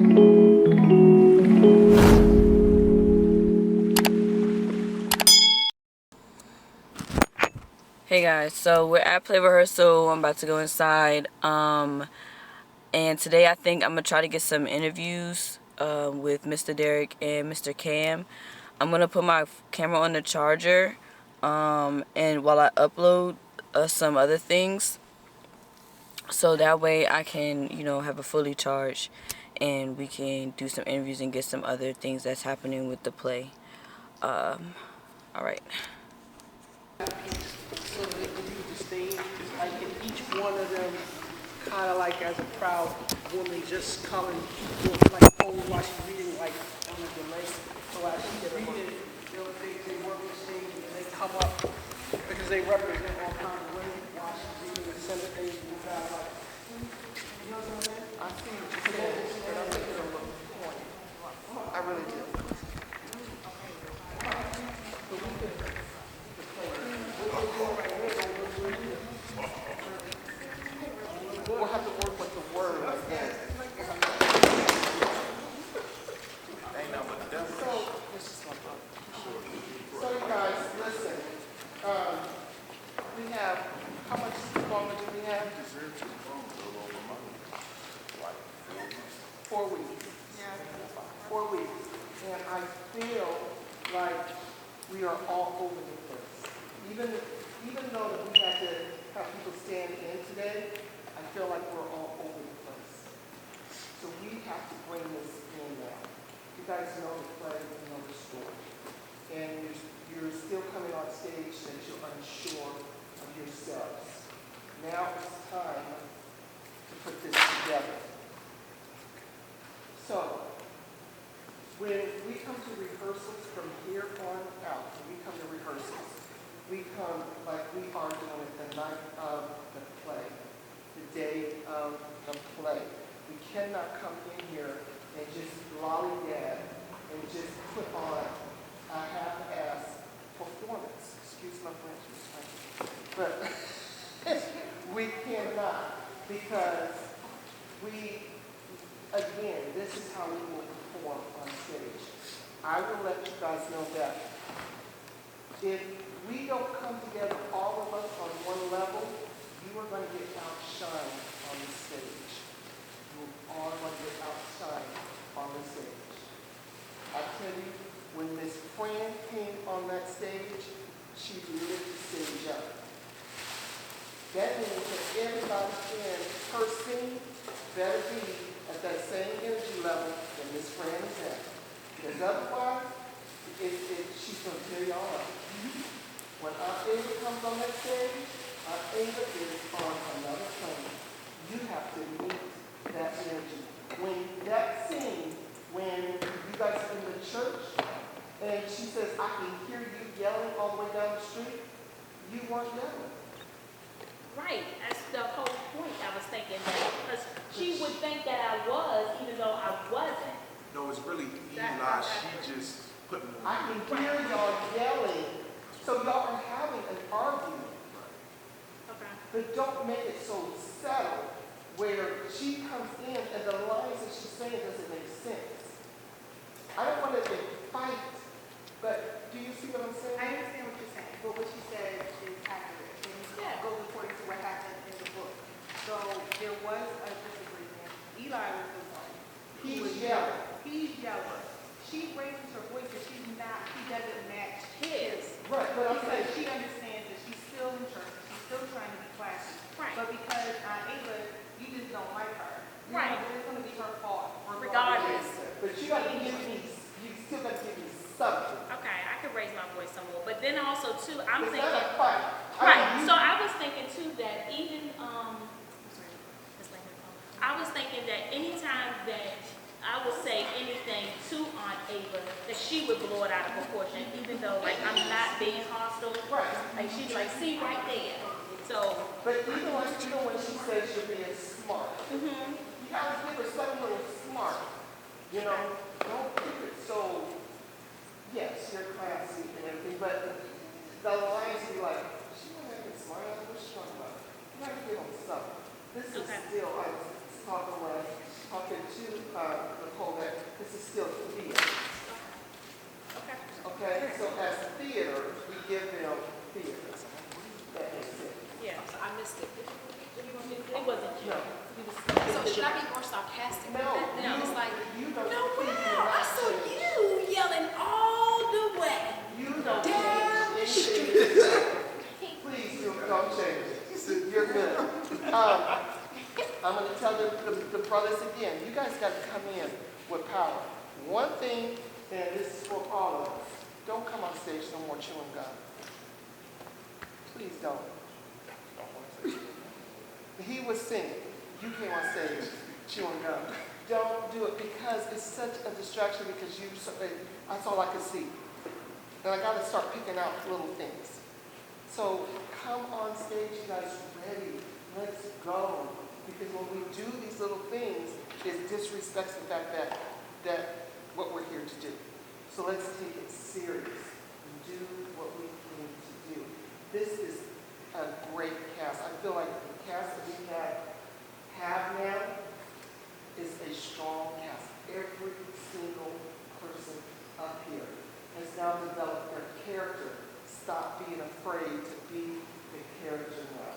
Hey guys, so we're at play rehearsal. I'm about to go inside. And today I think I'm gonna try to get some interviews with Mr. Derrick and Mr. Cam. I'm gonna put my camera on the charger, and while I upload some other things, so that way I can, have a fully charged, and we can do some interviews and get some other things that's happening with the play. All right. So that when you the stage, like in each one of them, kind of like as a proud woman, just coming like while she's reading, like on a delay. So as she's reading, they work the stage and they come up because they represent all kinds of women while she's reading the center stage. You guys like, you know what I mean? I see what you're saying, but I think it's a little point. I really do. We'll have to work with the word again. So you guys, listen. We have, how much longer do we have? 4 weeks. Yeah. 4 weeks. And I feel like we are all over the place. Even though that we had to have people stand in today, I feel like we're all over the place. So we have to bring this in now. You guys know the play, you know the story. And you're still coming on stage that you're unsure of yourselves. Now it's time to put this together. So, when we come to rehearsals from here on out, when we come to rehearsals, we come like we are doing it the night of the play, the day of the play. We cannot come in here and just lollygag and just put on a half-ass performance. Excuse my French, but we cannot, because again, this is how we will perform on stage. I will let you guys know that if we don't come together, all of us on one level, you are going to get outshined on the stage. You are going to get outshined on the stage. I tell you, when Miss Fran came on that stage, she lit the stage up. That means that everybody in her scene better be at that same energy level that Miss Fran is at. Because otherwise, she's going to tear y'all up. When our Ava comes on that stage, our Ava is on another plane. You have to meet that energy. When that scene, when you guys are in the church, and she says, I can hear you yelling all the way down the street, you weren't yelling. Right, that's the whole point. I was thinking that, because she would think that I was, even though I wasn't. No, it's really Eli. She just put me on. I can hear y'all yelling. So y'all are having an argument. Okay. But don't make it so subtle where she comes in and the lines that she's saying doesn't make sense. I don't want to fight, but do you see what I'm saying? I understand what you're saying, but what she said is accurate. And goes according to what happened in the book. So there was a disagreement. Eli was the one. He's yelling. He's yelling. She raises her voice, but she doesn't match his. Right, but I'm saying she understands that she's still in church. She's still trying to be classy. Right. But because Ava, you just don't like her. Right. It's going to be her fault. Regardless. But you got to give me, you still got to give me something. Okay, I could raise my voice some more. But then also, too, I'm It's thinking. not a fight. Right, so I was thinking, too, that even, I was thinking that anytime that I would say anything to Aunt Ava, that she would blow it out of proportion, even though, like, I'm not being hostile. Right. Like, she's like, see, right there. So. But even when she says you're being smart, you gotta give her something a little smart. You know, don't keep it so, yes, you're classy and everything, but the lines be like, she wasn't even smart, I don't know what she's talking about. You gotta give them something. This is still, I was talking to Nicole missed it. What do you want me to do? It wasn't you. No. He was. So should I be more sarcastic? No, with that? no. It's like, You don't. no, please do wow, I not saw change. you yelling all the way You don't down the change street. anything. Please don't change it. You're good. I'm going to tell the brothers again, you guys got to come in with power. One thing, and this is for all of us, don't come on stage no more chewing gum. Please don't. He was singing. You came on stage chewing gum. Don't do it because it's such a distraction because that's all I could see. And I got to start picking out little things. So come on stage, you guys, ready. Let's go. Because when we do these little things, it disrespects the fact that what we're here to do. So let's take it serious and do what we need to do. This is a great cast. I feel like the cast that we have now is a strong cast. Every single person up here has now developed their character. Stop being afraid to be the character now.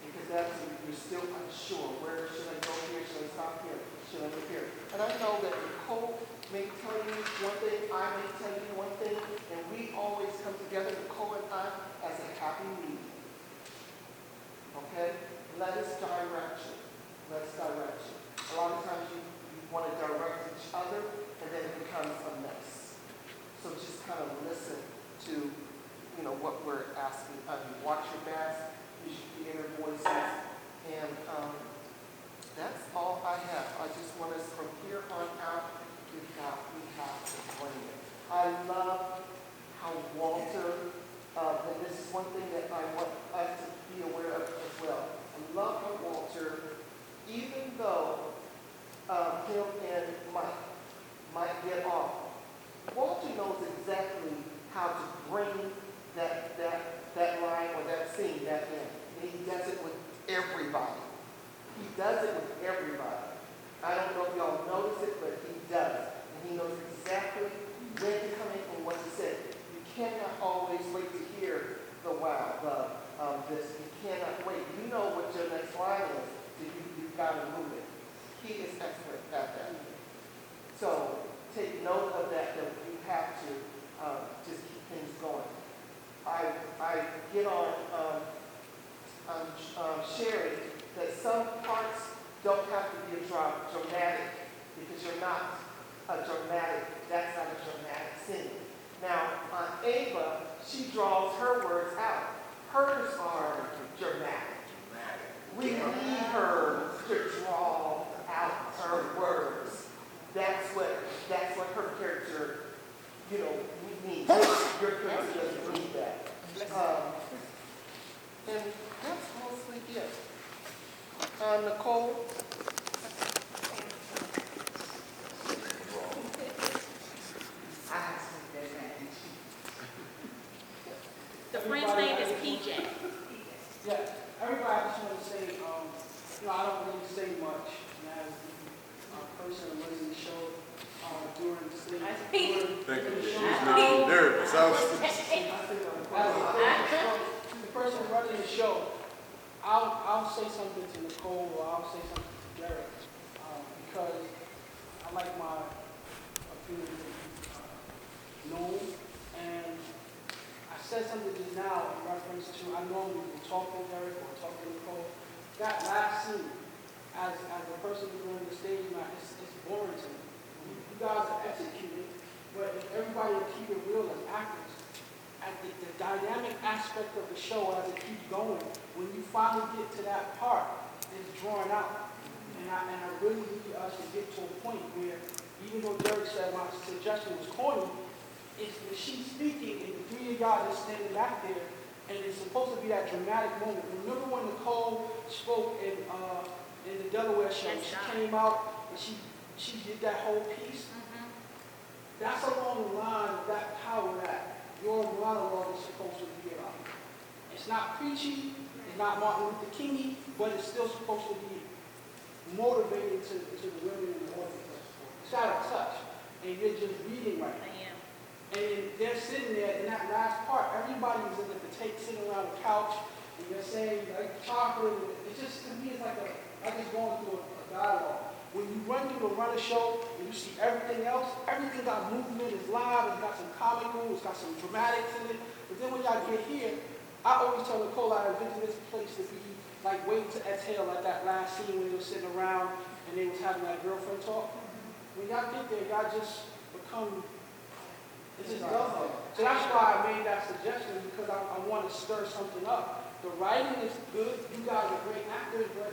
Because that's, you're still unsure. Where should I go here? Should I stop here? Should I look here? And I know that Nicole may tell you one thing, I may tell you one thing, and we always come together, Nicole and I, as a happy medium. Okay? Let us direct you. Let's direct you. A lot of times you want to direct each other, and then it becomes a mess. So just kind of listen to, what we're asking of you. Watch your backs. You should be inner voices. And that's all I have. I just want us from here on out, we have to bring it. I love how Walter, and this is one thing that I want us to be aware of as well. I love how Walter, even though him and Mike might get off, Walter knows exactly how to bring that line or that scene back in. And he does it with everybody. He does it with everybody. I don't know if y'all notice it, but he does. And he knows exactly when to come in and what to say. You cannot always wait to hear the wow, this. You cannot wait. You know what your next line is, so you've got to move it. He is excellent at that. So take note of that you have to just keep things going. I get on sharing that some parts don't have to be dramatic because you're not a dramatic, that's not a dramatic scene. Now, on Ava, she draws her words out. Hers are dramatic. We need her to draw out her words. That's what her character, we need. Your character doesn't need that. And that's mostly it. Nicole? The friend's name is PJ. Yeah, everybody, I just want to say, I don't really say much. And as the person running the show during the stage, Thank you. Nervous. the person running the show, I'll say something to Nicole or I'll say something to Derrick because I like my opinion known. And I said something just now in reference to, I normally will talk to Derrick or talk to Nicole. That last scene, as a person who's running the stage now, it's boring to me. You guys are executing, but if everybody will keep it real as actors, at the dynamic aspect of the show as it keeps going, when you finally get to that part, it's drawn out. And I really need us to get to a point where, even though Derrick said my suggestion was corny, it's when she's speaking and the three of y'all are standing back there, and it's supposed to be that dramatic moment. Remember when Nicole spoke in the Delaware show? She came out and she did that whole piece. That's along the line of that power that your monologue is supposed to be about. It's not preachy, it's not Martin Luther King, but it's still supposed to be motivating to the women in the audience. It's got a touch, and you're just reading right now. And they're sitting there in that last part. Everybody's in the sitting around the couch, and you're saying, like calculated. It's just, to me, it's like just going through a dialogue. When you run through the runner show and you see everything else, everything got movement, it's live, it's got some comical, it's got some dramatics in it. But then when y'all get here, I always tell Nicole I envision this place to be like waiting to exhale at that last scene when they were sitting around and they was having that girlfriend talk. When y'all get there, y'all just become, it just does that. So that's why I made that suggestion, because I want to stir something up. The writing is good, you guys are great actors, but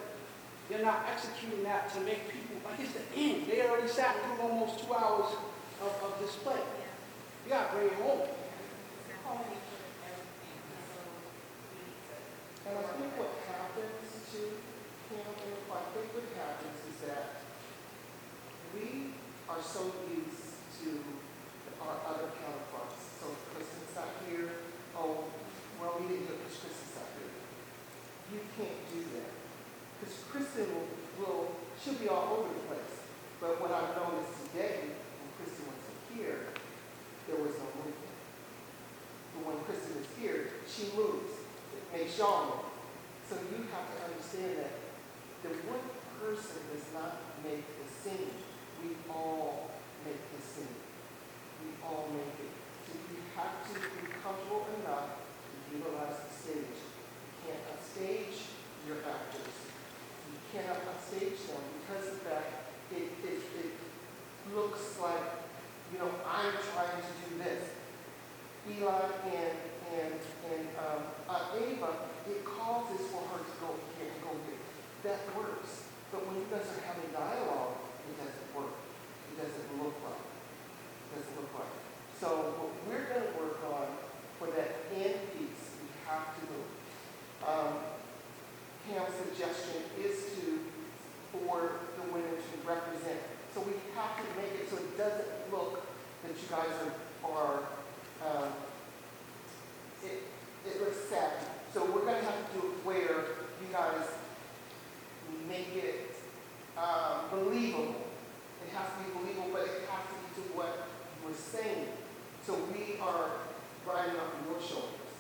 they're not executing that to make people, like it's the end. They already sat through almost 2 hours of display. You got to bring it home. And I think what happens to I think what happens is that we are so used to our other counterparts. So Kristen's not here. Oh, well, we didn't do it because Kristen's not here. You can't do that. Because Kristen she'll be all over the place. But what I've noticed today, when Kristen wasn't here, there was no movement. But when Kristen is here, she moves. It makes y'all move. So you have to understand that the one person does not make the scene. We all make the scene. We all make it. So you have to be comfortable enough to utilize the stage. You can't upstage your actors. You cannot upstage them because of that. It looks like, I'm trying to do this. Eli and Ava, it causes for her to go here and go there. That works. But when you guys are having dialogue, it doesn't work. It doesn't look right. It doesn't look right. So what we're going to work on for that end piece, we have to move. Pam's suggestion is for the women to represent. So we have to make it so it doesn't look that you guys are it looks sad. So we're going to have to do it where you guys make it believable. It has to be believable, but it has to be to what you were saying. So we are riding on your shoulders.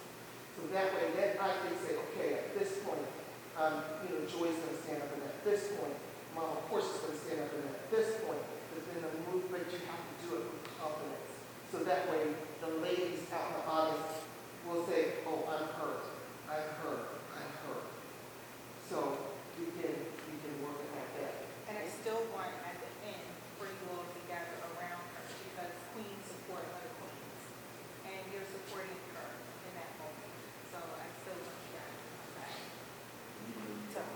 So that way, then I can say, okay, at this point, Joy's going to stand up, and at this point, Mama, of course, is going to stand up, and at this point, but then the movement, you have to do it with confidence. So that way, the ladies out in the audience will say, oh, I'm hurt. I'm hurt. I'm hurt. So we can work at that. And I still want at the end for you all to gather around her because queens support other queens. And you're supporting her in that moment. So I still want you guys to come back to her.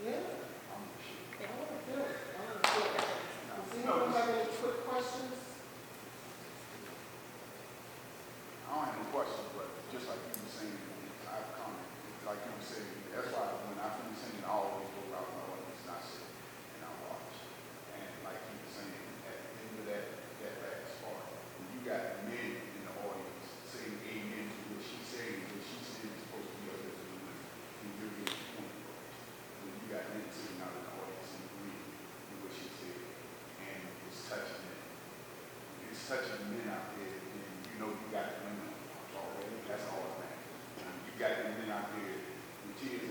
Yeah. I want to do it. Does anyone have any quick questions? I don't have no questions, but just like you were saying, I've come, like you were saying, that's why when I finish singing, I always go out my audience, not sit and I watch. And like you were saying, at the end of that last part, when you got men in the audience saying amen to what she's saying, what she said is supposed to be up there to the women, and you're getting the point across. When you got men sitting out in the audience and agreeing with what she said, and it's touching them. It's touching the men out there, and you know you got the women already. That's all that matters. You got the men out there with tears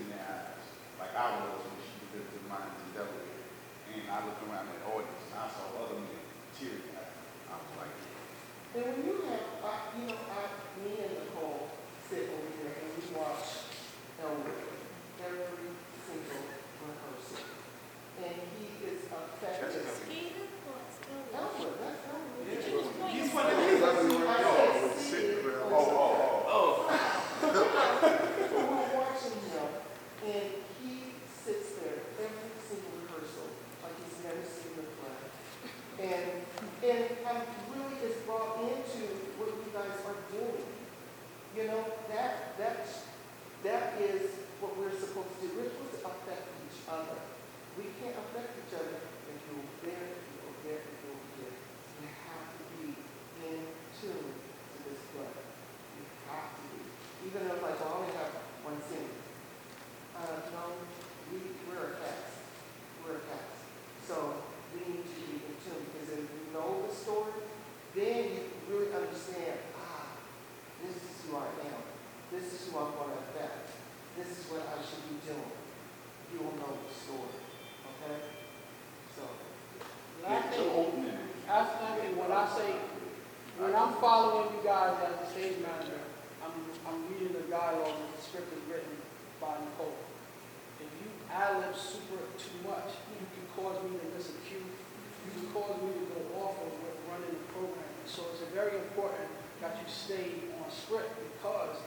very important that you stay on script because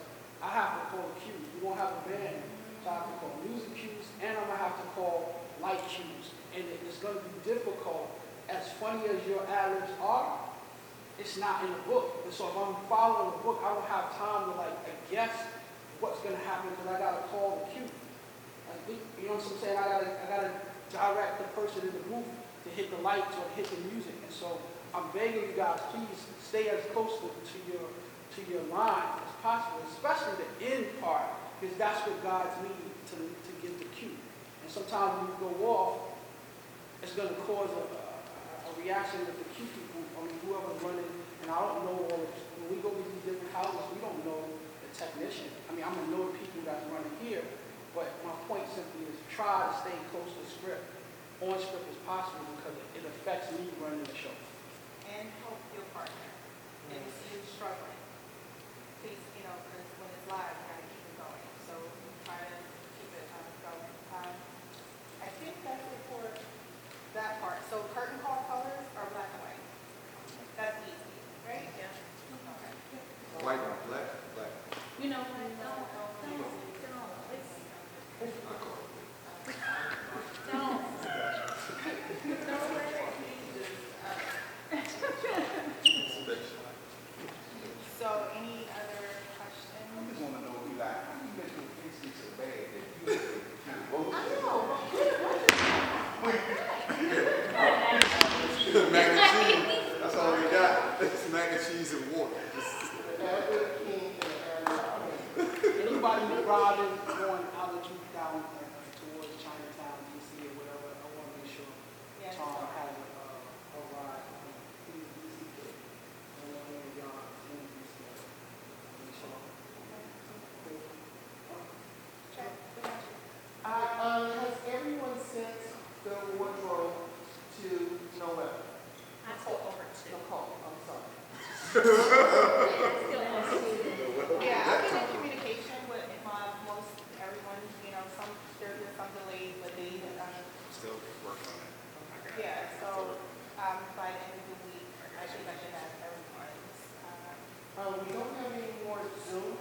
I have to call cues. We won't have a band, so I have to call music cues, and I'm gonna have to call light cues. And it's gonna be difficult. As funny as your ad-libs are, it's not in the book. And so if I'm following the book, I don't have time to like guess what's gonna happen because I gotta call the cue. You know what I'm saying? I gotta direct the person in the booth to hit the lights or hit the music. And so I'm begging you guys, please stay as close to your line as possible, especially the end part, because that's what guides me to give the cue. And sometimes when you go off, it's gonna cause a reaction with the cue people, I mean whoever's running, and I don't know all the, when we go to these different houses, we don't know the technician. I mean, I'm gonna know the people that's running here, but my point simply is try to stay close to script, on script as possible, because it affects me running the show. And help your partner. And if you're struggling, please, you know, because when it's live, you gotta keep it going. So try to keep it going. I think that's it for that part. So curtain call colors are black and white. That's easy, right? Yeah. Okay. White and black, black. You know what, don't. So any other questions? I just want to know, Eli, how you make your pastry so bad that you both mac and cheese. That's all we got. It's mac and cheese and water. Anybody driving, going out of you down towards Chinatown, DC, or whatever, I want to make sure Yes. Tom has a ride. Please, DC, and y'all, make sure. Check. Has everyone sent the wardrobe to Noel? I took over too. Nicole, I'm sorry. Yeah, I've been in communication with most everyone, you know, there's been some delays, but they, Still working on it. yeah, so, by the end of the week, I should have everyone's, We don't have any more Zoom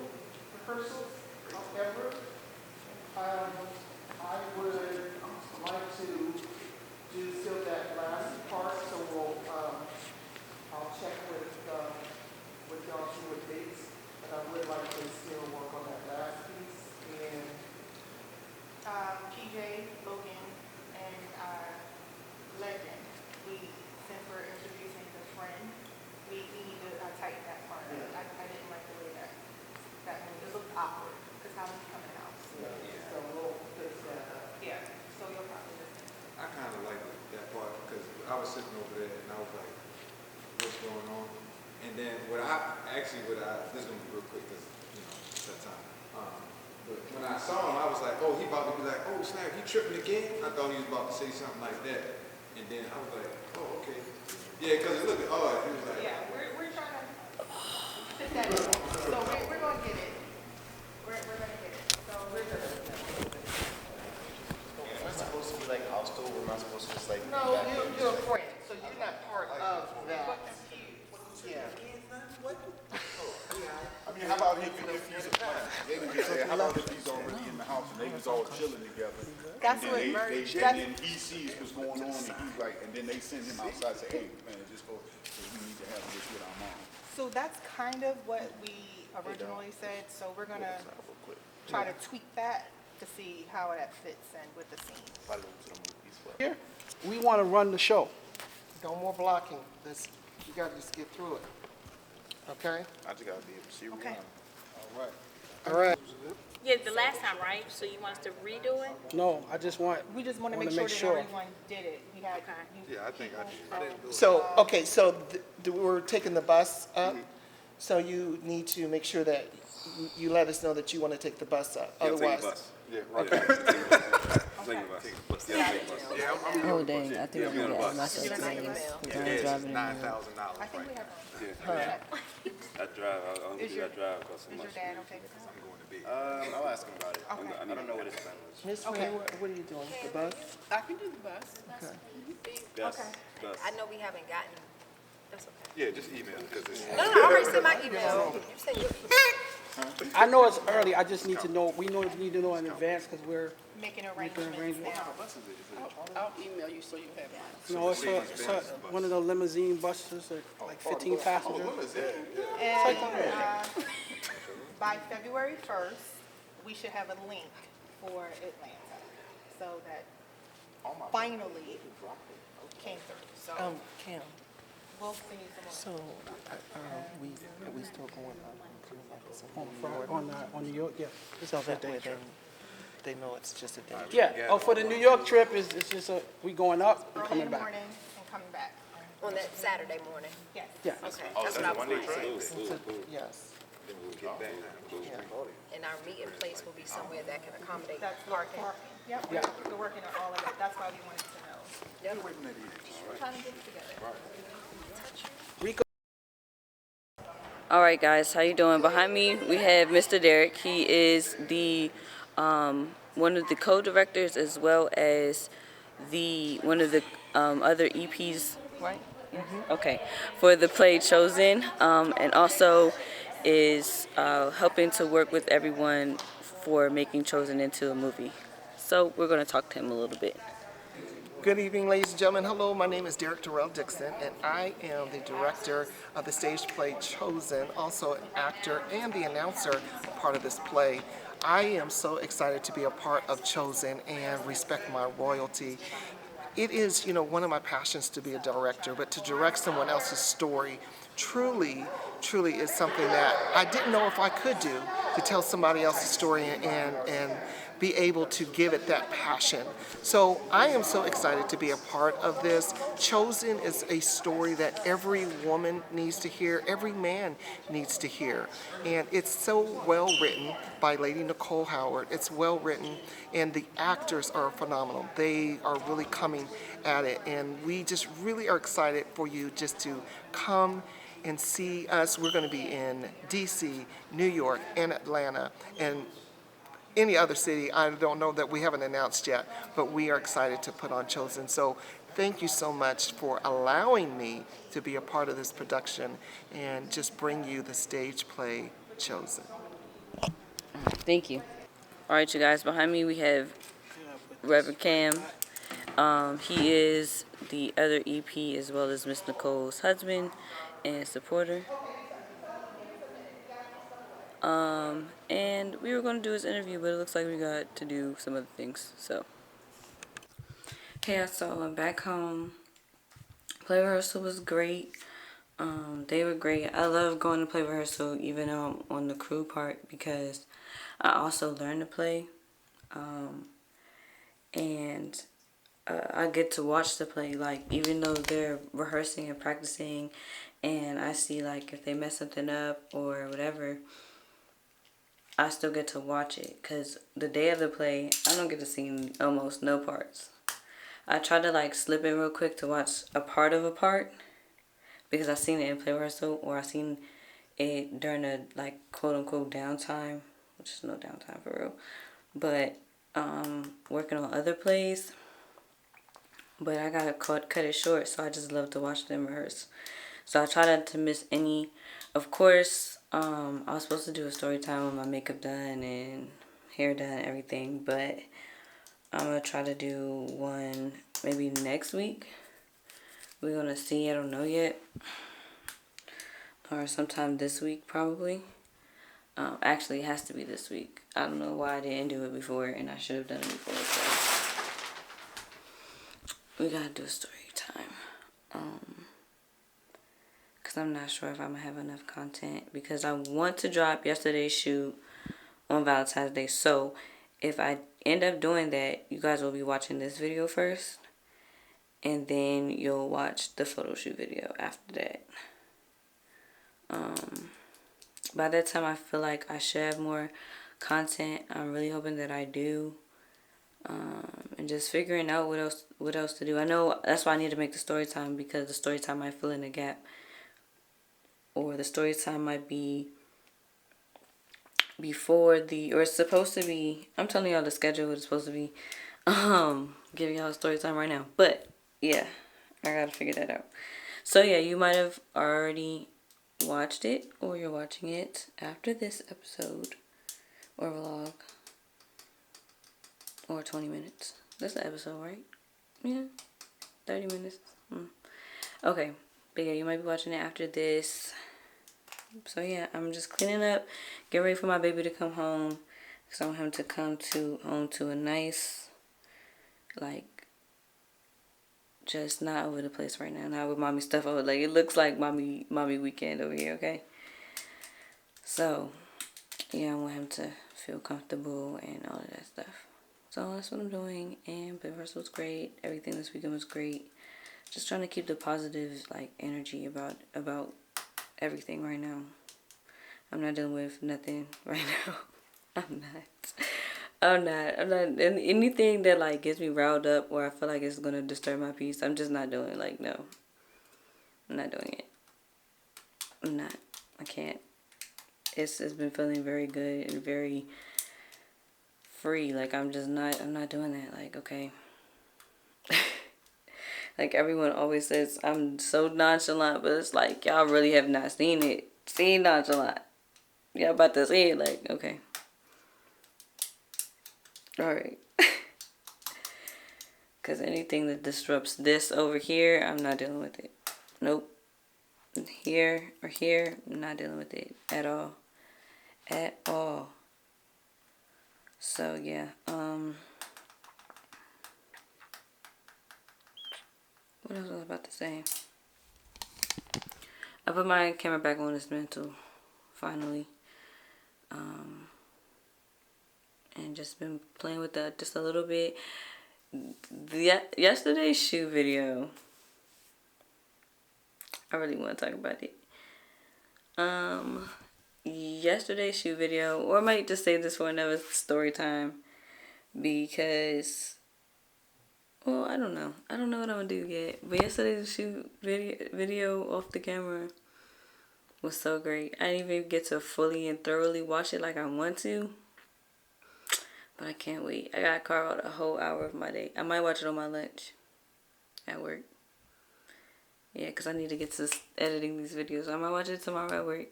rehearsals, however. I would like to do still that last part, so I'll check with y'all, see what dates, but I would like to still work on that last piece, and PJ, Logan, and, Legend, since we're introducing the friend, we need to tighten that part. Yeah. I didn't like the way that movie, it looked awkward, because how was he coming out? so we'll fix that up. Yeah, so you'll probably just. I kind of like that part because I was sitting over there and I was like, what's going on? And then this is going to be real quick because, you know, it's that time. But when I saw him, I was like, oh, he about to be like, oh, snap, he tripping again? I thought he was about to say something like that. And then I was like, oh, okay. Yeah, because it looked odd. He was like, Yeah, we're trying to fit that in. So we're going to get it. We're going to get it. So we're good. Am I supposed to be like hostile or am I supposed to just like? No, you're a friend, so you're not part of that. Yeah. I mean, how about if he's a friend? They can just say, how about if he's already in the house and they was all chilling together? That's and what then merged. and then he sees what's going on and he's like, and then they send him outside and say, hey, man, just go, because we need to have this with our mom. So that's kind of what we originally said, so we're going to try to tweak that to see how that fits in with the scene. Here, we want to run the show. No more blocking. You gotta just get through it. Okay? I just gotta be able to see Okay. All right. Yeah, the last time, right? So you want us to redo it? No, I just want. We just want to wanna make sure that everyone did it. We had. Okay. Yeah, I think I did. So, okay, so we're taking the bus up, so you need to make sure that you let us know that you want to take the bus up. Otherwise, Yeah, right. Oh dang, I think I'm gonna add myself to the email. Driving in I there. think we have. I drive. I don't Is think your- I drive because so Is much. your dad okay with that? I'll ask him about it. Okay. I don't know what his plan was. Miss Ray, what are you doing? The bus? I can do the bus. Gus, Okay. Gus. I know we haven't gotten That's okay. Yeah, just email because it's. No, I already sent my email. You sent your I know it's early, I just need to know, we need to know in advance because we're Making making arrangements arrangements. now. I'll email you so you have mine. You know, one of the limousine buses, like 15 passengers. And by February 1st, we should have a link for Atlanta, so that finally came through. So Cam, we'll see some more. so, we still going On New York, yeah. So that way they know it's just a day. Yeah, oh, for the New York trip, it's just we going up and Early in coming the back. morning and coming back. on that Saturday morning. Yes. Yeah. Okay, Oh, that's that's what I one was day wondering. trip. Yes. Then we'll get back. And our meeting place will be somewhere that can accommodate That's parking. Yep, Yeah. we're working on all of it. That's why we wanted to know. Yep. Trying to get it together. All right, guys, how you doing? Behind me, we have Mr. Derrick. He is the one of the co-directors as well as one of the other EPs, right? Okay, for the play Chosen, and also is helping to work with everyone for making Chosen into a movie. So we're going to talk to him a little bit. Good evening, ladies and gentlemen. Hello, my name is Derrick Dixon, and I am the director of the stage play Chosen, also an actor and the announcer part of this play. I am so excited to be a part of Chosen and respect my royalty. It is, one of my passions to be a director, but to direct someone else's story truly is something that I didn't know if I could do, to tell somebody else's story and be able to give it that passion. So I am so excited to be a part of this. Chosen is a story that every woman needs to hear, every man needs to hear. And it's so well written by Lady Nicole Howard. It's well written, and the actors are phenomenal. They are really coming at it, and we just really are excited for you just to come and see us. We're going to be in DC, New York, and Atlanta, and any other city. I don't know, that we haven't announced yet, but we are excited to put on Chosen. So thank you so much for allowing me to be a part of this production and just bring you the stage play Chosen. Thank you. All right, you guys, behind me we have Reverend Cam. He is the other EP as well as Miss Nicole's husband and supporter. And we were going to do his interview, but it looks like we got to do some other things. So, hey, so I'm back home. Play rehearsal was great. They were great. I love going to play rehearsal even though I'm on the crew part because I also learn to play. And I get to watch the play, like, even though they're rehearsing and practicing, and I see, like, if they mess something up or whatever, I still get to watch it, because the day of the play, I don't get to see almost no parts. I try to, like, slip in real quick to watch a part of a part, because I seen it in play rehearsal, or I seen it during a, like, quote-unquote downtime, which is no downtime for real, but working on other plays, but I gotta cut it short, so I just love to watch them rehearse. So I try not to miss any. Of course, I was supposed to do a story time with my makeup done and hair done and everything, but I'm gonna try to do one maybe next week. We're gonna see, I don't know yet, or sometime this week probably. Actually, it has to be this week. I don't know why I didn't do it before, and I should have done it before. So we gotta do a story time. Because I'm not sure if I'm gonna have enough content, because I want to drop yesterday's shoot on Valentine's Day. So if I end up doing that, you guys will be watching this video first, and then you'll watch the photo shoot video after that. By that time, I feel like I should have more content. I'm really hoping that I do. And just figuring out what else to do. I know that's why I need to make the story time, because the story time might fill in a gap, or the story time might be before or it's supposed to be. I'm telling y'all the schedule is supposed to be. Giving y'all a story time right now, but yeah, I gotta figure that out. So yeah, you might have already watched it, or you're watching it after this episode or vlog, or 20 minutes. That's the episode, right? Yeah, 30 minutes. Okay, but yeah, you might be watching it after this. So yeah, I'm just cleaning up, getting ready for my baby to come home, because I want him to come home to a nice, like, just not over the place right now. Not with mommy stuff over. Like, it looks like mommy weekend over here, okay? So yeah, I want him to feel comfortable and all of that stuff. So that's what I'm doing. And the rehearsal was great. Everything this weekend was great. Just trying to keep the positive, like, energy about everything right now. I'm not dealing with nothing right now. I'm not. And anything that, like, gets me riled up or I feel like it's gonna disturb my peace, I'm just not doing. Like, no, I'm not doing it. I'm not. I can't. It's been feeling very good and very free. Like, I'm not doing that. Like, okay. Like, everyone always says I'm so nonchalant, but it's like, y'all really have not seen nonchalant. Y'all about to see it, like, okay. Alright. Because anything that disrupts this over here, I'm not dealing with it. Nope. Here or here, I'm not dealing with it at all. At all. So, yeah. What else was I about to say? I put my camera back on its mental, finally. And just been playing with that just a little bit. Yesterday's shoe video, I really want to talk about it. Yesterday's shoe video, or I might just save this for another story time, because, well, I don't know what I'm gonna do yet. But yesterday's shoe video off the camera was so great. I didn't even get to fully and thoroughly watch it like I want to, but I can't wait. I gotta carve out a whole hour of my day. I might watch it on my lunch at work. Yeah, because I need to get to editing these videos. I might watch it tomorrow at work.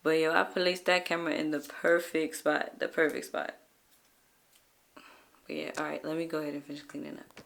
But yo, I placed that camera in the perfect spot. The perfect spot. But yeah, alright, let me go ahead and finish cleaning up.